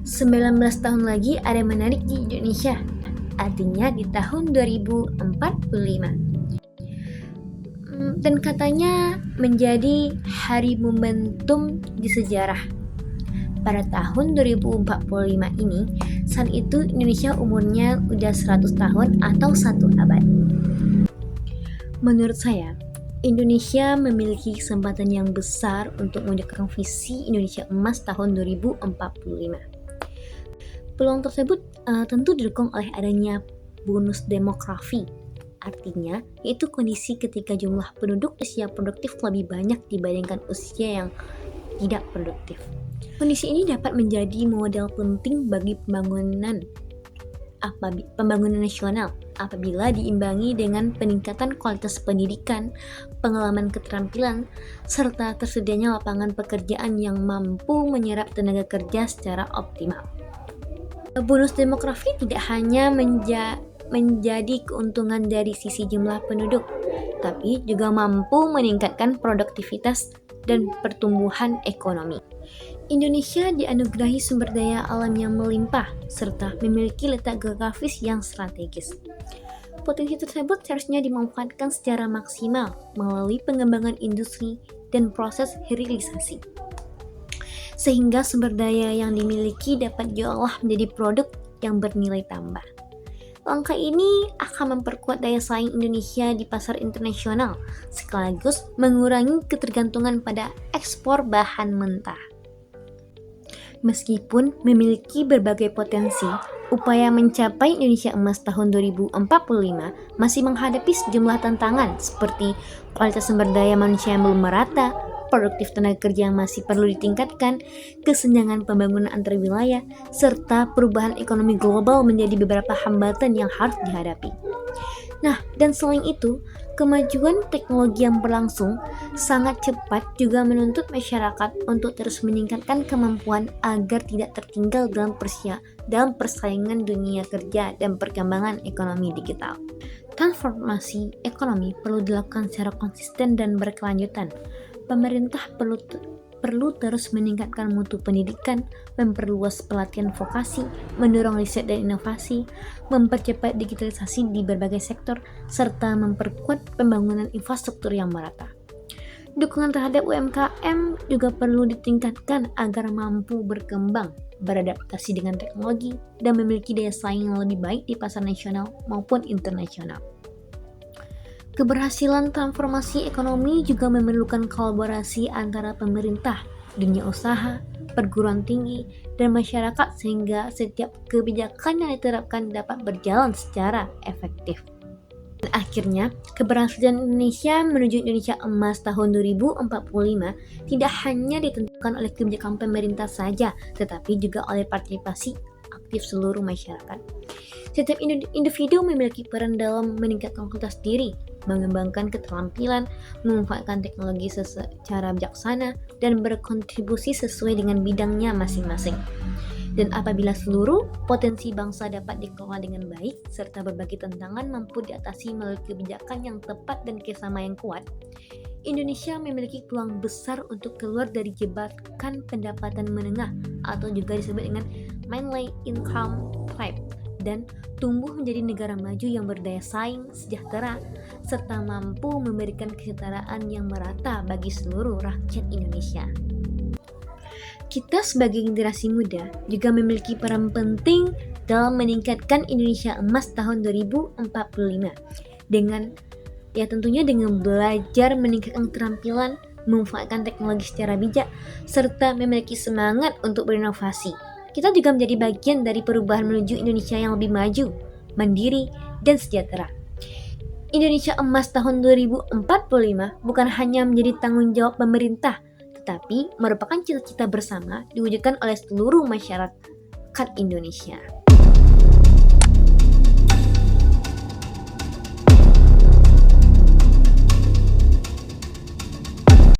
19 tahun lagi ada yang menarik di Indonesia, artinya di tahun 2045. Dan katanya menjadi hari momentum di sejarah. Pada tahun 2045 ini, saat itu Indonesia umurnya udah 100 tahun atau 1 abad. Menurut saya, Indonesia memiliki kesempatan yang besar untuk mewujudkan visi Indonesia Emas tahun 2045. Peluang tersebut tentu didukung oleh adanya bonus demografi. Artinya, yaitu kondisi ketika jumlah penduduk usia produktif lebih banyak dibandingkan usia yang tidak produktif. Kondisi ini dapat menjadi modal penting bagi pembangunan nasional apabila diimbangi dengan peningkatan kualitas pendidikan, pengalaman keterampilan, serta tersedianya lapangan pekerjaan yang mampu menyerap tenaga kerja secara optimal. Bonus demografi tidak hanya menjadi keuntungan dari sisi jumlah penduduk, tapi juga mampu meningkatkan produktivitas dan pertumbuhan ekonomi. Indonesia dianugerahi sumber daya alam yang melimpah serta memiliki letak geografis yang strategis. Potensi tersebut seharusnya dimanfaatkan secara maksimal melalui pengembangan industri dan proses hilirisasi, sehingga sumber daya yang dimiliki dapat diolah menjadi produk yang bernilai tambah. Langkah ini akan memperkuat daya saing Indonesia di pasar internasional, sekaligus mengurangi ketergantungan pada ekspor bahan mentah. Meskipun memiliki berbagai potensi, upaya mencapai Indonesia Emas tahun 2045 masih menghadapi sejumlah tantangan seperti kualitas sumber daya manusia yang belum merata, produktif tenaga kerja yang masih perlu ditingkatkan, kesenjangan pembangunan antar wilayah, serta perubahan ekonomi global menjadi beberapa hambatan yang harus dihadapi. Nah, dan selain itu, kemajuan teknologi yang berlangsung sangat cepat juga menuntut masyarakat untuk terus meningkatkan kemampuan agar tidak tertinggal dalam persaingan dunia kerja dan perkembangan ekonomi digital. Transformasi ekonomi perlu dilakukan secara konsisten dan berkelanjutan. Pemerintah perlu terus meningkatkan mutu pendidikan, memperluas pelatihan vokasi, mendorong riset dan inovasi, mempercepat digitalisasi di berbagai sektor, serta memperkuat pembangunan infrastruktur yang merata. Dukungan terhadap UMKM juga perlu ditingkatkan agar mampu berkembang, beradaptasi dengan teknologi, dan memiliki daya saing yang lebih baik di pasar nasional maupun internasional. Keberhasilan transformasi ekonomi juga memerlukan kolaborasi antara pemerintah, dunia usaha, perguruan tinggi, dan masyarakat sehingga setiap kebijakan yang diterapkan dapat berjalan secara efektif. Dan akhirnya, keberhasilan Indonesia menuju Indonesia Emas tahun 2045 tidak hanya ditentukan oleh kebijakan pemerintah saja, tetapi juga oleh partisipasi aktif seluruh masyarakat. Setiap individu memiliki peran dalam meningkatkan kualitas diri, mengembangkan keterampilan, memanfaatkan teknologi secara bijaksana, dan berkontribusi sesuai dengan bidangnya masing-masing. Dan apabila seluruh potensi bangsa dapat dikelola dengan baik, serta berbagai tantangan mampu diatasi melalui kebijakan yang tepat dan kerjasama yang kuat, Indonesia memiliki peluang besar untuk keluar dari jebakan pendapatan menengah atau juga disebut dengan middle income trap dan tumbuh menjadi negara maju yang berdaya saing, sejahtera, serta mampu memberikan kesetaraan yang merata bagi seluruh rakyat Indonesia. Kita sebagai generasi muda juga memiliki peran penting dalam meningkatkan Indonesia Emas tahun 2045 tentunya dengan belajar meningkatkan keterampilan, memanfaatkan teknologi secara bijak, serta memiliki semangat untuk berinovasi. Kita juga menjadi bagian dari perubahan menuju Indonesia yang lebih maju, mandiri, dan sejahtera. Indonesia Emas tahun 2045 bukan hanya menjadi tanggung jawab pemerintah, tetapi merupakan cita-cita bersama diwujudkan oleh seluruh masyarakat Indonesia.